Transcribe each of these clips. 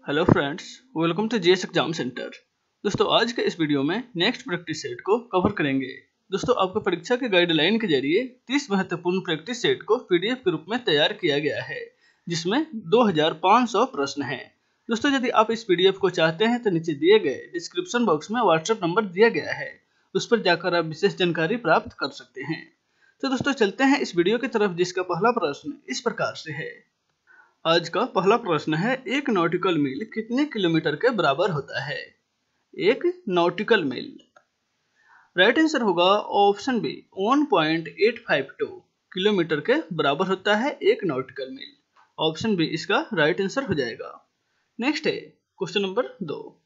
Hello friends, welcome to GS exam centre. दोस्तों, आज के इस वीडियो में नेक्स्ट प्रैक्टिस सेट को कवर करेंगे। दोस्तों, आपको परीक्षा के गाइडलाइन के जरिए 30 महत्वपूर्ण प्रैक्टिस सेट को पीडीएफ के रूप में तैयार किया गया है, जिसमें 2500 प्रश्न हैं। दोस्तों, यदि आप इस पीडीएफ को चाहते हैं तो नीचे दिए गए डिस्क्रिप्शन बॉक्स में व्हाट्सएप नंबर दिया गया है, उस पर जाकर आप विशेष जानकारी प्राप्त कर सकते हैं। तो दोस्तों, चलते हैं इस वीडियो की तरफ, जिसका पहला प्रश्न इस प्रकार से है। आज का पहला प्रश्न है, एक नॉटिकल मील कितने किलोमीटर के बराबर होता है? एक नॉटिकल मील। राइट आंसर होगा ऑप्शन बी, 1.852 किलोमीटर के बराबर होता है एक नॉटिकल मील। ऑप्शन बी इसका राइट आंसर हो जाएगा। नेक्स्ट है क्वेश्चन नंबर 2।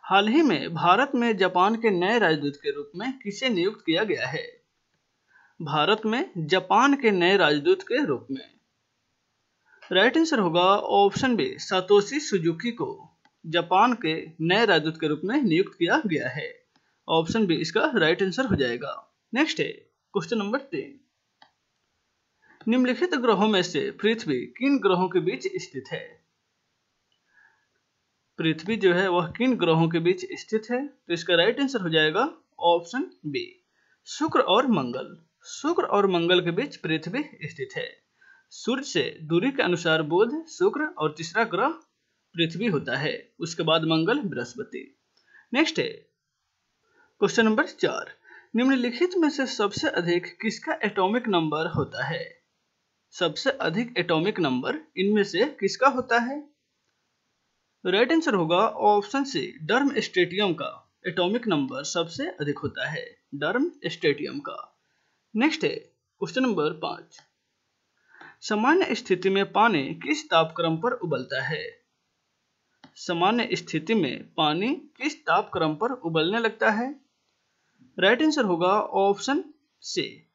हाल ही में भारत में जापान के नए राजदूत के रूप में किसे नियुक्त किया गया है? भारत में जापान के नए राजदूत के रूप में। राइट आंसर होगा ऑप्शन बी, सातोशी सुजुकी को जापान के नए राजदूत के रूप में नियुक्त किया गया है। ऑप्शन बी इसका राइट आंसर हो जाएगा। नेक्स्ट है क्वेश्चन नंबर 3। निम्नलिखित ग्रहों में से पृथ्वी किन ग्रहों के बीच स्थित है? पृथ्वी जो है वह किन ग्रहों के बीच स्थित है? तो इसका राइट आंसर हो जाएगा ऑप्शन बी, शुक्र और मंगल। शुक्र और मंगल के बीच पृथ्वी स्थित है। सूर्य से दूरी के अनुसार बुध, शुक्र और तीसरा ग्रह पृथ्वी होता है, उसके बाद मंगल, बृहस्पति। नेक्स्ट है क्वेश्चन नंबर 4। निम्नलिखित में से सबसे अधिक किसका एटॉमिक नंबर होता है? सबसे अधिक एटॉमिक नंबर इनमें से किसका होता है? राइट आंसर होगा ऑप्शन सी, डर्म स्ट्रेटियम का एटॉमिक नंबर सबसे अधिक होता है, डर्म स्ट्रेटियम का। नेक्स्ट है क्वेश्चन नंबर 5। सामान्य स्थिति में पानी किस तापक्रम पर उबलता है? सामान्य स्थिति में पानी किस तापक्रम पर उबलने लगता है? राइट आंसर होगा ऑप्शन सी,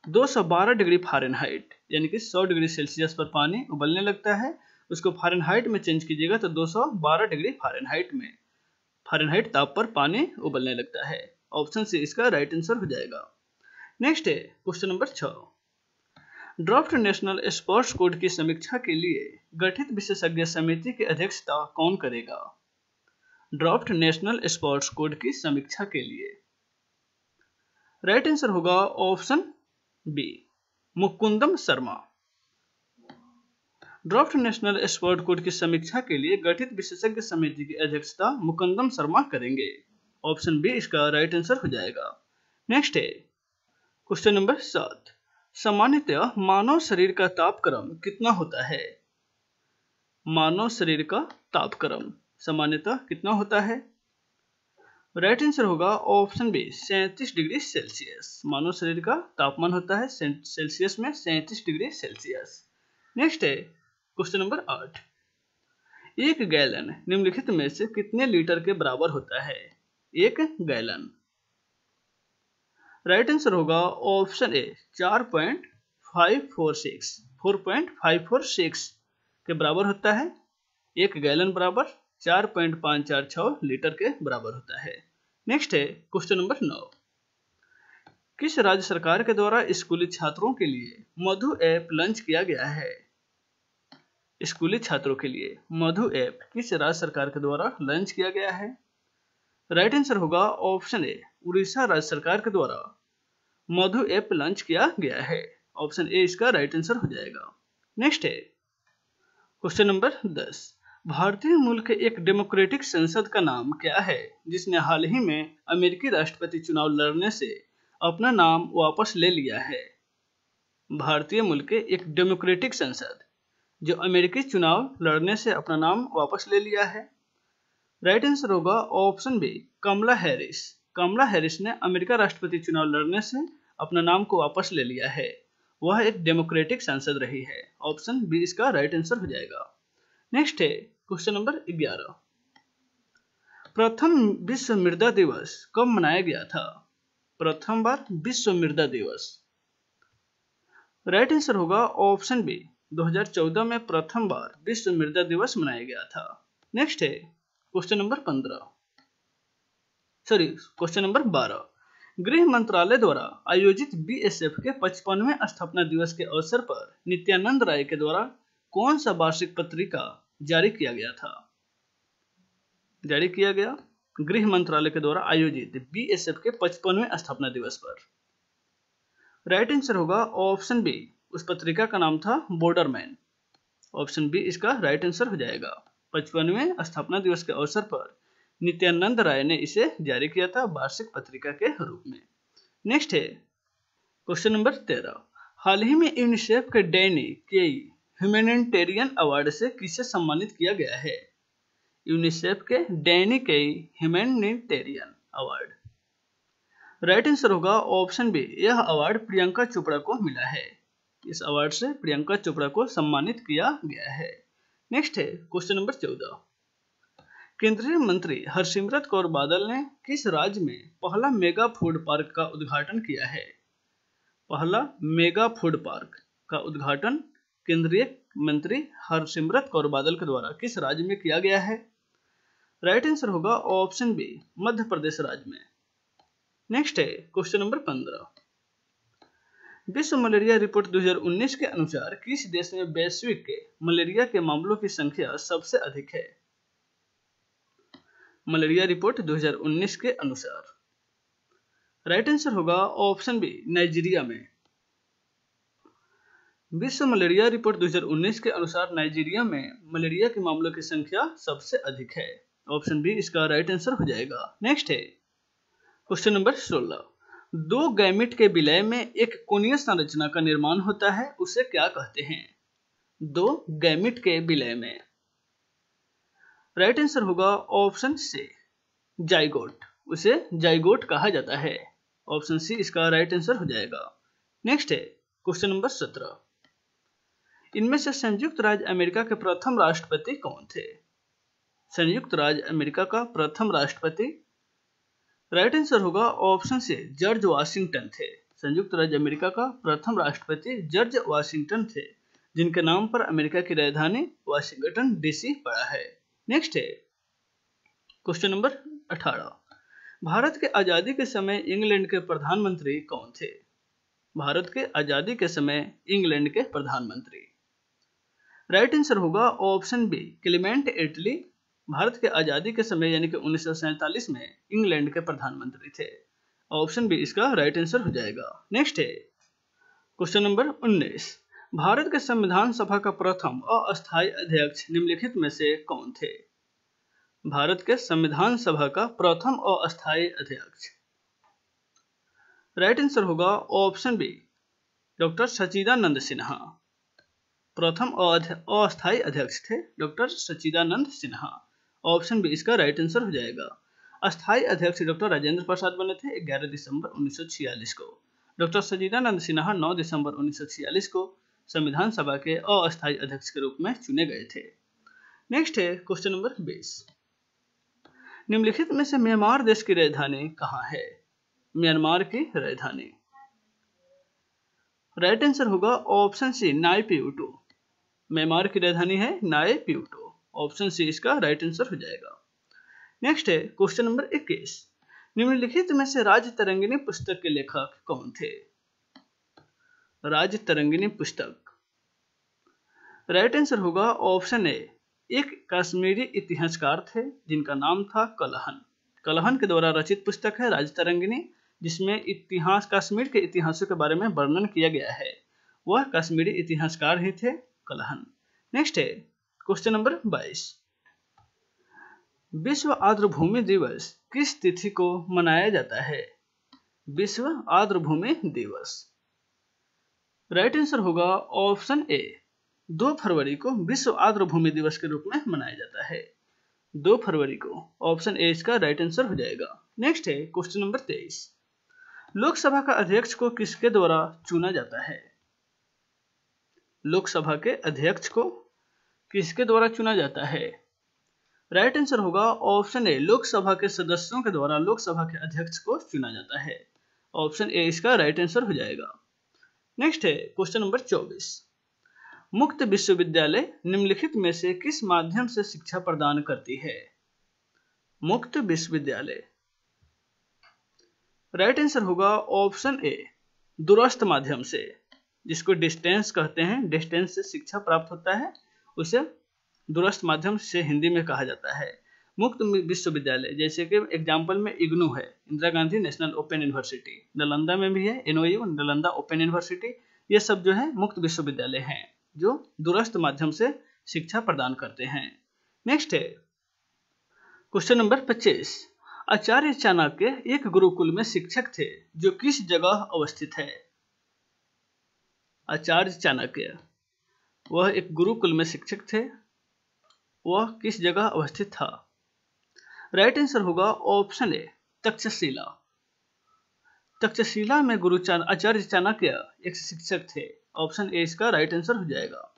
212 डिग्री फ़ारेनहाइट, यानी कि 100 डिग्री सेल्सियस पर पानी उबलने लगता है। उसको फ़ारेनहाइट में चेंज कीजिएगा तो 212 डिग्री फ़ारेनहाइट ताप पर पानी उबलने लगता है। ऑप्शन सी इसका राइट आंसर हो जाएगा। नेक्स्ट है question number 6। Draft national sports code की समीक्षा के लिए गठित विशेषज्ञ समिति की अध्यक्षता कौन करेगा? ड्राफ्ट नेशनल स्पोर्ट्स कोड की समीक्षा के लिए। राइट आंसर होगा option B, Mukundam Sharma. Draft national sports code की समीक्षा के लिए गठित विशेषज्ञ समिति की अध्यक्षता मुकुंदम शर्मा करेंगे। ऑप्शन बी इसका राइट आंसर हो जाएगा। नेक्स्ट है क्वेश्चन नंबर 7। सामान्यतः मानव शरीर का तापक्रम कितना होता है? मानव शरीर का तापक्रम सामान्यतः कितना होता है? राइट आंसर होगा ऑप्शन बी, 37 डिग्री सेल्सियस। मानव शरीर का तापमान होता है सेल्सियस में 37 डिग्री सेल्सियस। नेक्स्ट है क्वेश्चन नंबर 8। एक गैलन निम्नलिखित में से कितने लीटर के बराबर होता है? एक गैलन। राइट आंसर होगा ऑप्शन ए, 4.546 के बराबर होता है। एक गैलन बराबर 4.546 लीटर के बराबर होता है। नेक्स्ट है क्वेश्चन नंबर 9। किस राज्य सरकार के द्वारा स्कूली छात्रों के लिए मधु ऐप लॉन्च किया गया है? स्कूली छात्रों के लिए मधु ऐप किस राज्य सरकार के द्वारा लॉन्च किया गया है? राइट आंसर होगा ऑप्शन ए, उड़ीसा राज्य सरकार के द्वारा मधु ऐप लॉन्च किया गया है। ऑप्शन ए इसका राइट आंसर हो जाएगा। नेक्स्ट है क्वेश्चन नंबर 10। भारतीय मूल के एक डेमोक्रेटिक संसद का नाम क्या है जिसने हाल ही में अमेरिकी राष्ट्रपति चुनाव लड़ने से अपना नाम वापस ले लिया है? भारतीय मूल के एक डेमोक्रेटिक संसद जो अमेरिकी चुनाव लड़ने से अपना नाम वापस ले लिया है। राइट आंसर होगा ऑप्शन बी, कमला हैरिस। कमला हैरिस ने अमेरिका राष्ट्रपति चुनाव लड़ने से अपना नाम को वापस ले लिया है। वह एक डेमोक्रेटिक सांसद रही है। ऑप्शन बी इसका राइट आंसर हो जाएगा। नेक्स्ट है क्वेश्चन नंबर 11। प्रथम विश्व मृदा दिवस कब मनाया गया था? प्रथम बार विश्व मृदा दिवस। राइट आंसर होगा ऑप्शन बी, 2014 में प्रथम बार विश्व मृदा दिवस मनाया गया था। नेक्स्ट है क्वेश्चन नंबर 12। गृह मंत्रालय द्वारा आयोजित बीएसएफ के 55वें स्थापना दिवस के अवसर पर नित्यानंद राय के द्वारा कौन सा वार्षिक पत्रिका जारी किया गया था? जारी किया गया गृह मंत्रालय के द्वारा आयोजित बीएसएफ के 55वें स्थापना दिवस पर। राइट आंसर होगा ऑप्शन बी, उस पत्रिका का नाम था बॉर्डरमैन। ऑप्शन बी इसका राइट आंसर हो जाएगा। 55वें स्थापना दिवस के अवसर पर नित्यानंद राय ने इसे जारी किया था वार्षिक पत्रिका के रूप में। नेक्स्ट है क्वेश्चन नंबर 13। हाल ही में यूनिसेफ के डैनी केई ह्यूमैनिटेरियन अवार्ड से किसे सम्मानित किया गया है? यूनिसेफ के डैनी केई ह्यूमैनिटेरियन अवार्ड। राइट आंसर होगा ऑप्शन बी, यह अवार्ड प्रियंका चोपड़ा को मिला है। इस अवार्ड से प्रियंका चोपड़ा को सम्मानित किया गया है। नेक्स्ट है क्वेश्चन नंबर 14। केंद्रीय मंत्री हरसिमरत कौर बादल ने किस राज्य में पहला मेगा फूड पार्क का उद्घाटन किया है? पहला मेगा फूड पार्क का उद्घाटन केंद्रीय मंत्री हरसिमरत कौर बादल के द्वारा किस राज्य में किया गया है? राइट आंसर होगा ऑप्शन बी, मध्य प्रदेश राज्य में। नेक्स्ट है क्वेश्चन नंबर 15। विश्व मलेरिया रिपोर्ट 2019 के अनुसार किस देश में वैश्विक के मलेरिया के मामलों की संख्या सबसे अधिक है? मलेरिया रिपोर्ट 2019 के अनुसार राइट आंसर होगा ऑप्शन बी, नाइजीरिया में। विश्व मलेरिया रिपोर्ट 2019 के अनुसार नाइजीरिया में मलेरिया के मामलों की संख्या सबसे अधिक है। ऑप्शन बी इसका राइट आंसर हो जाएगा। नेक्स्ट है क्वेश्चन नंबर 16। दो गैमेट के विलय में एक कोणीय संरचना का निर्माण होता है, उसे क्या कहते हैं? दो गैमेट के विलय में। राइट आंसर होगा ऑप्शन सी, जाइगोट। उसे जाइगोट कहा जाता है। ऑप्शन सी इसका राइट आंसर हो जाएगा। नेक्स्ट है क्वेश्चन नंबर 17। इनमें से संयुक्त राज्य अमेरिका के प्रथम राष्ट्रपति कौन थे? संयुक्त राज्य अमेरिका का प्रथम राष्ट्रपति राइट आंसर होगा ऑप्शन सी, जॉर्ज वाशिंगटन थे। संयुक्त राज्य अमेरिका का प्रथम राष्ट्रपति जॉर्ज वाशिंगटन थे, जिनके नाम पर अमेरिका की राजधानी वाशिंगटन डीसी पड़ा है। नेक्स्ट है क्वेश्चन नंबर 18। भारत के आजादी के समय इंग्लैंड के प्रधानमंत्री कौन थे? भारत के आजादी के समय इंग्लैंड के प्रधानमंत्री। राइट आंसर होगा ऑप्शन बी, क्लेमेंट एटली। भारत के आजादी के समय यानी कि 1947 में इंग्लैंड के प्रधानमंत्री थे। ऑप्शन बी इसका राइट आंसर हो जाएगा। नेक्स्ट है क्वेश्चन नंबर 19। भारत के संविधान सभा का प्रथम अस्थायी अध्यक्ष निम्नलिखित में से कौन थे? भारत के संविधान सभा का प्रथम अस्थायी अध्यक्ष। राइट आंसर होगा ऑप्शन बी, डॉक्टर सच्चिदानंद सिन्हा। प्रथम अस्थायी अध्यक्ष थे डॉक्टर सच्चिदानंद सिन्हा। ऑप्शन बी इसका राइट आंसर हो जाएगा। अस्थायी अध्यक्ष डॉक्टर राजेंद्र प्रसाद बने थे 11 दिसंबर 1946 को। डॉक्टर सच्चिदानंद सिन्हा 9 दिसंबर 1946 को संविधान सभा के अस्थायी अध्यक्ष के रूप में चुने गए थे। नेक्स्ट है क्वेश्चन नंबर 20। निम्नलिखित में से म्यांमार देश की राजधानी कहाँ है? म्यांमार की राजधानी। राइट आंसर होगा ऑप्शन सी, नायपीयूटो। म्यांमार की राजधानी है नायपीयूटो। ऑप्शन सी इसका राइट आंसर हो जाएगा। नेक्स्ट है क्वेश्चन नंबर 21। निम्नलिखित में से राजतरंगिणी पुस्तक के लेखक कौन थे? राजतरंगिणी पुस्तक। राइट आंसर होगा ऑप्शन ए, एक कश्मीरी इतिहासकार थे जिनका नाम था कलहन। कलहन के द्वारा रचित पुस्तक है राजतरंगिणी, जिसमें इतिहास कश्मीर के इतिहासों के बारे में वर्णन किया गया है। वह कश्मीरी इतिहासकार ही थे कलहन। नेक्स्ट है क्वेश्चन नंबर 22। विश्व आर्द्रभूमि दिवस किस तिथि को मनाया जाता है? विश्व आर्द्रभूमि दिवस। राइट आंसर होगा ऑप्शन ए, 2 फरवरी को विश्व आर्द्रभूमि दिवस के रूप में मनाया जाता है। 2 फरवरी को। ऑप्शन ए इसका राइट आंसर हो जाएगा। नेक्स्ट है क्वेश्चन नंबर 23। लोकसभा का अध्यक्ष को किसके द्वारा चुना जाता है? लोकसभा के अध्यक्ष को किसके द्वारा चुना जाता है? राइट आंसर होगा ऑप्शन ए, लोकसभा के सदस्यों के द्वारा लोकसभा के अध्यक्ष को चुना जाता है। ऑप्शन ए इसका राइट आंसर हो जाएगा। नेक्स्ट है क्वेश्चन नंबर 24। मुक्त विश्वविद्यालय निम्नलिखित में से किस माध्यम से शिक्षा प्रदान करती है? मुक्त विश्वविद्यालय। राइट आंसर होगा ऑप्शन ए, दूरस्थ माध्यम से, जिसको डिस्टेंस कहते हैं। डिस्टेंस से शिक्षा प्राप्त होता है, उसे दूरस्थ माध्यम से हिंदी में कहा जाता है। मुक्त विश्वविद्यालय, जैसे कि एग्जाम्पल में इग्नू है, Indira Gandhi national open university, Nalanda में भी है एनओयू नालंदा ओपन यूनिवर्सिटी। ये सब जो है मुक्त विश्वविद्यालय हैं जो दूरस्थ माध्यम से शिक्षा प्रदान करते हैं। नेक्स्ट है क्वेश्चन नंबर 25। आचार्य चाणक्य एक गुरुकुल में शिक्षक थे जो किस जगह अवस्थित है? आचार्य चाणक्य वह एक गुरुकुल में शिक्षक थे, वह किस जगह अवस्थित था? राइट आंसर होगा ऑप्शन ए तक्षशिला। तक्षशिला में आचार्य चाणक्य एक शिक्षक थे। ऑप्शन ए इसका राइट आंसर हो जाएगा।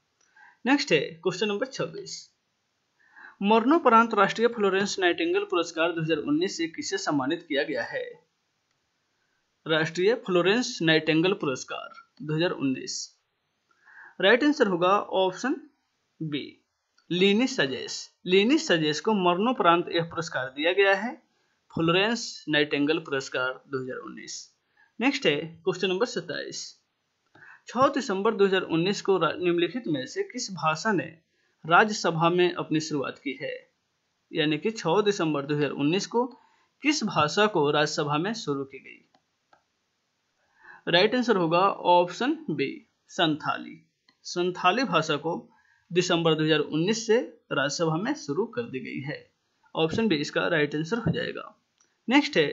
नेक्स्ट है क्वेश्चन नंबर 26। मरणोपरांत राष्ट्रीय फ्लोरेंस नाइटिंगेल पुरस्कार 2019 से किसे सम्मानित किया गया है? राष्ट्रीय फ्लोरेंस नाइटिंगेल पुरस्कार 2019। राइट आंसर होगा ऑप्शन बी लीनी सजेस। लीनी सजेस को मरणोपरांत यह पुरस्कार दिया गया है, फ्लोरेंस नाइटिंगेल पुरस्कार 2019। नेक्स्ट है क्वेश्चन नंबर 27। 6 दिसंबर 2019 को निम्नलिखित में से किस भाषा ने राज्यसभा में अपनी शुरुआत की है? यानी कि 6 दिसंबर 2019 को किस भाषा को राज्यसभा में शुरू की गई? राइट आंसर होगा ऑप्शन बी संथाली। संथाली भाषा को दिसंबर 2019 से राज्यसभा में शुरू कर दी गई है। ऑप्शन बी इसका राइट आंसर हो जाएगा। नेक्स्ट है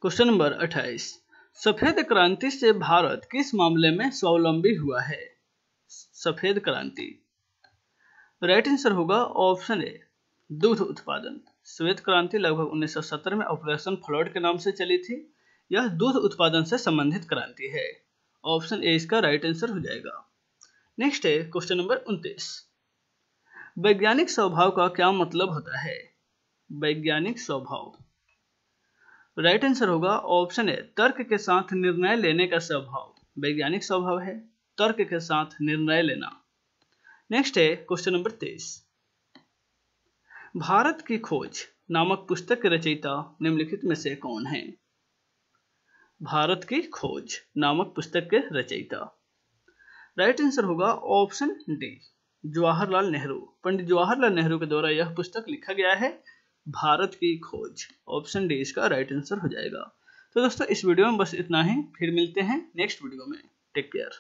क्वेश्चन नंबर 28। सफेद क्रांति से भारत किस मामले में स्वावलंबी हुआ है? सफेद क्रांति। राइट आंसर होगा ऑप्शन ए दूध उत्पादन। श्वेत क्रांति लगभग 1970 में ऑपरेशन फ्लड के नाम से चली थी। यह दूध उत्पादन से संबंधित क्रांति है। ऑप्शन ए इसका राइट आंसर हो जाएगा। नेक्स्ट है क्वेश्चन नंबर 29। वैज्ञानिक स्वभाव का क्या मतलब होता है? वैज्ञानिक स्वभाव। राइट आंसर होगा ऑप्शन ए तर्क के साथ निर्णय लेने का स्वभाव वैज्ञानिक स्वभाव है, तर्क के साथ निर्णय लेना। नेक्स्ट है क्वेश्चन नंबर 23। भारत की खोज नामक पुस्तक के रचयिता निम्नलिखित में से कौन है? भारत की खोज नामक पुस्तक के रचयिता। राइट आंसर होगा ऑप्शन डी जवाहरलाल नेहरू। पंडित जवाहरलाल नेहरू के द्वारा यह पुस्तक लिखा गया है, भारत की खोज। ऑप्शन डी इसका राइट आंसर हो जाएगा। तो दोस्तों इस वीडियो में बस इतना ही, फिर मिलते हैं नेक्स्ट वीडियो में। Take care.